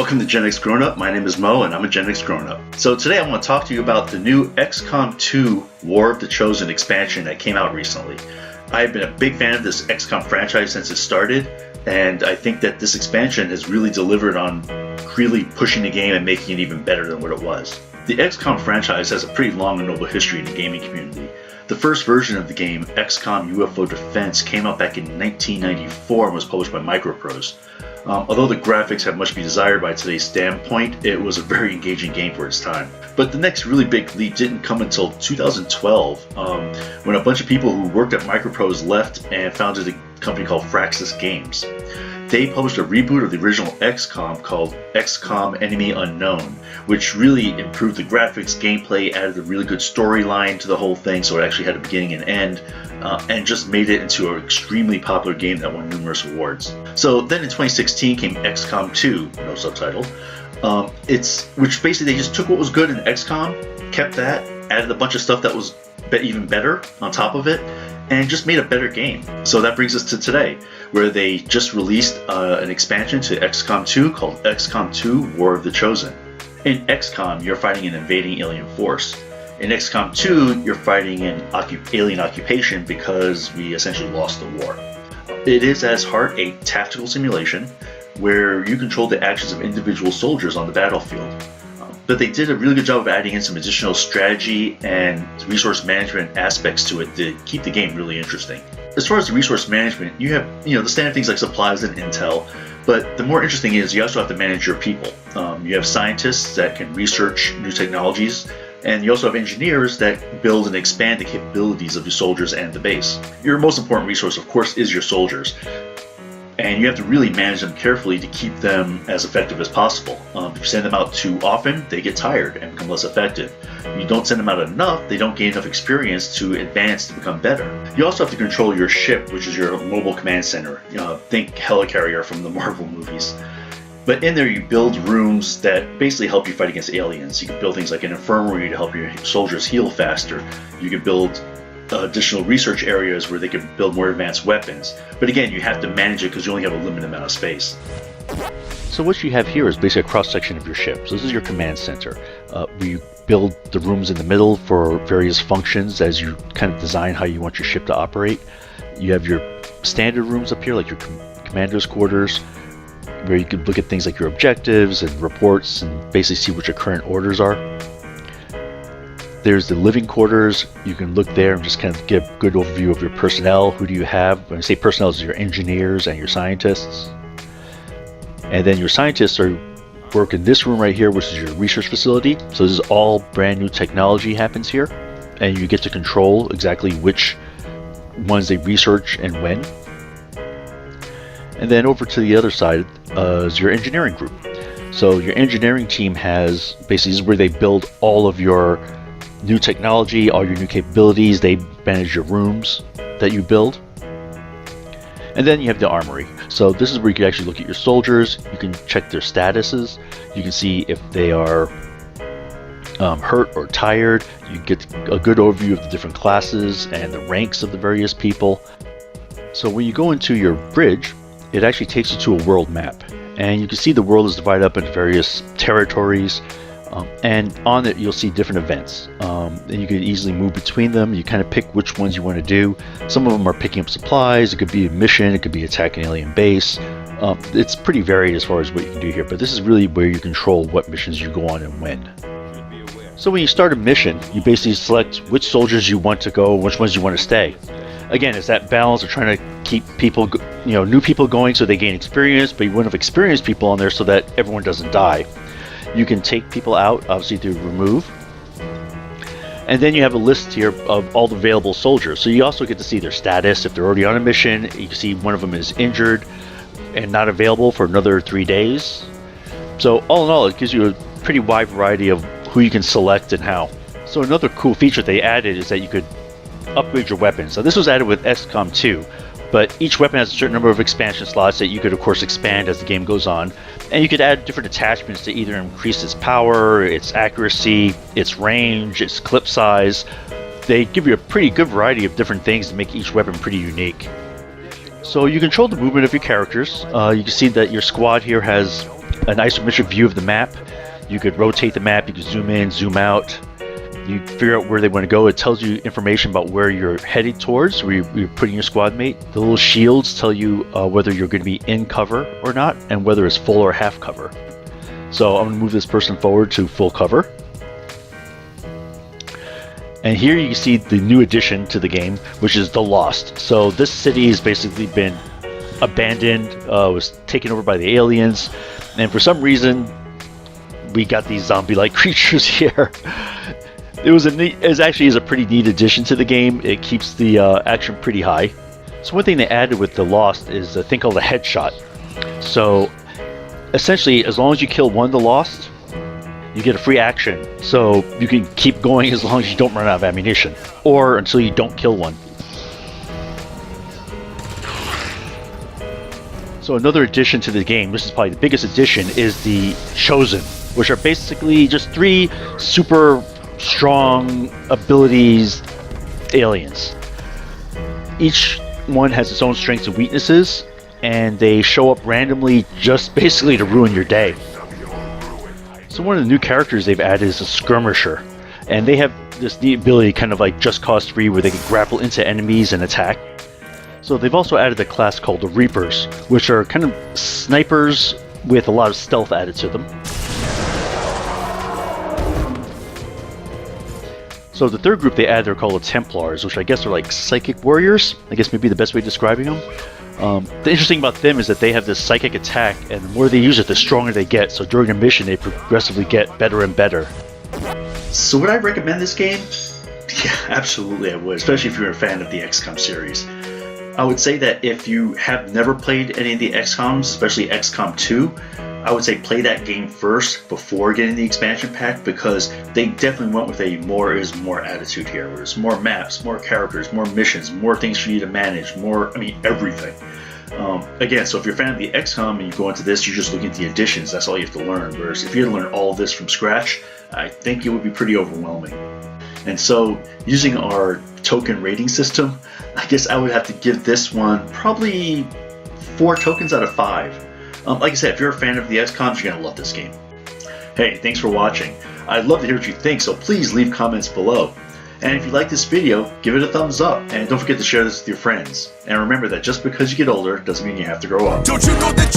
Welcome to GenXGrownUp. My name is Mo and I'm a GenXGrownUp. So today I want to talk to you about the new Xcom 2 War of the Chosen expansion that came out recently. I've been a big fan of this Xcom franchise since it started, and I think that this expansion has really delivered on really pushing the game and making it even better than what it was. The Xcom franchise has a pretty long and noble history in the gaming community. The first version of the game, Xcom UFO Defense, came out back in 1994 and was published by Microprose. Although the graphics have much to be desired by today's standpoint, it was a very engaging game for its time. But the next really big leap didn't come until 2012, when a bunch of people who worked at Microprose left and founded a company called Fraxis Games. They published a reboot of the original Xcom called Xcom Enemy Unknown, which really improved the graphics, gameplay, added a really good storyline to the whole thing so it actually had a beginning and end, and just made it into an extremely popular game that won numerous awards. So then in 2016 came Xcom 2, no subtitle, which basically they just took what was good in Xcom, kept that, added a bunch of stuff that was even better on top of it, and just made a better game. So that brings us to today, where they just released an expansion to XCOM 2 called XCOM 2 War of the Chosen. In XCOM, you're fighting an invading alien force. In XCOM 2, you're fighting an alien occupation because we essentially lost the war. It is at its heart a tactical simulation where you control the actions of individual soldiers on the battlefield. But they did a really good job of adding in some additional strategy and resource management aspects to it to keep the game really interesting. As far as the resource management, you have the standard things like supplies and intel, but the more interesting is you also have to manage your people. You have scientists that can research new technologies, and you also have engineers that build and expand the capabilities of your soldiers and the base. Your most important resource, of course, is your soldiers. And you have to really manage them carefully to keep them as effective as possible. If you send them out too often, they get tired and become less effective. If you don't send them out enough, they don't gain enough experience to advance to become better. You also have to control your ship, which is your mobile command center. Think helicarrier from the Marvel movies. But in there you build rooms that basically help you fight against aliens. You can build things like an infirmary to help your soldiers heal faster. You can build additional research areas where they can build more advanced weapons. But again, you have to manage it because you only have a limited amount of space. So what you have here is basically a cross-section of your ship. So this is your command center. We build the rooms in the middle for various functions as you kind of design how you want your ship to operate. You have your standard rooms up here, like your commander's quarters, where you can look at things like your objectives and reports and basically see what your current orders are. There's the living quarters. You can look there and just kind of get a good overview of your personnel. Who do you have? When I say personnel, it's your engineers and your scientists. And then your scientists work in this room right here, which is your research facility. So this is all brand new technology happens here. And you get to control exactly which ones they research and when. And then over to the other side is your engineering group. So your engineering team has, basically this is where they build all of your new technology, all your new capabilities. They manage your rooms that you build. And then you have the armory. So this is where you can actually look at your soldiers. You can check their statuses. You can see if they are hurt or tired. You get a good overview of the different classes and the ranks of the various people. So when you go into your bridge, it actually takes you to a world map. And you can see the world is divided up into various territories. And on it you'll see different events, and you can easily move between them. You kind of pick which ones you want to do. Some of them are picking up supplies, it could be a mission, it could be attacking an alien base. It's pretty varied as far as what you can do here, but this is really where you control what missions you go on and when. So when you start a mission, you basically select which soldiers you want to go, which ones you want to stay. Again, it's that balance of trying to keep people, new people going so they gain experience, but you want to have experienced people on there so that everyone doesn't die. You can take people out, obviously through remove. And then you have a list here of all the available soldiers. So you also get to see their status. If they're already on a mission, you can see one of them is injured and not available for another 3 days. So all in all, it gives you a pretty wide variety of who you can select and how. So another cool feature they added is that you could upgrade your weapons. So this was added with XCOM 2. But each weapon has a certain number of expansion slots that you could of course expand as the game goes on. And you could add different attachments to either increase its power, its accuracy, its range, its clip size. They give you a pretty good variety of different things to make each weapon pretty unique. So you control the movement of your characters. You can see that your squad here has an isometric view of the map. You could rotate the map, you could zoom in, zoom out. You figure out where they want to go. It tells you information about where you're heading towards, where you're putting your squad mate. The little shields tell you whether you're going to be in cover or not, and whether it's full or half cover. So I'm going to move this person forward to full cover. And here you can see the new addition to the game, which is the Lost. So this city has basically been abandoned, was taken over by the aliens, and for some reason we got these zombie-like creatures here. It actually is a pretty neat addition to the game. It keeps the action pretty high. So one thing they added with the Lost is a thing called a headshot. So essentially, as long as you kill one of the Lost, you get a free action. So you can keep going as long as you don't run out of ammunition, or until you don't kill one. So another addition to the game, this is probably the biggest addition, is the Chosen, which are basically just 3 super strong abilities aliens. Each one has its own strengths and weaknesses, and they show up randomly just basically to ruin your day. So one of the new characters they've added is a skirmisher, and they have this neat ability, kind of like Just Cause 3, where they can grapple into enemies and attack. So they've also added a class called the Reapers, which are kind of snipers with a lot of stealth added to them. So the third group they added are called the Templars, which I guess are like psychic warriors. I guess maybe the best way of describing them. The interesting about them is that they have this psychic attack, and the more they use it, the stronger they get. So during a mission, they progressively get better and better. So would I recommend this game? Yeah, absolutely I would, especially if you're a fan of the XCOM series. I would say that if you have never played any of the XCOMs, especially XCOM 2, I would say play that game first before getting the expansion pack, because they definitely went with a more is more attitude here. There's more maps, more characters, more missions, more things for you to manage, everything. Again, so if you're a fan of the XCOM and you go into this, you're just looking at the additions, that's all you have to learn. Whereas if you had to learn all of this from scratch, I think it would be pretty overwhelming. And so using our token rating system, I guess I would have to give this one probably 4 tokens out of 5. Like I said, if you're a fan of the XCOMs, you're going to love this game. Hey, thanks for watching. I'd love to hear what you think, so please leave comments below. And if you like this video, give it a thumbs up, and don't forget to share this with your friends. And remember that just because you get older doesn't mean you have to grow up. Don't you know that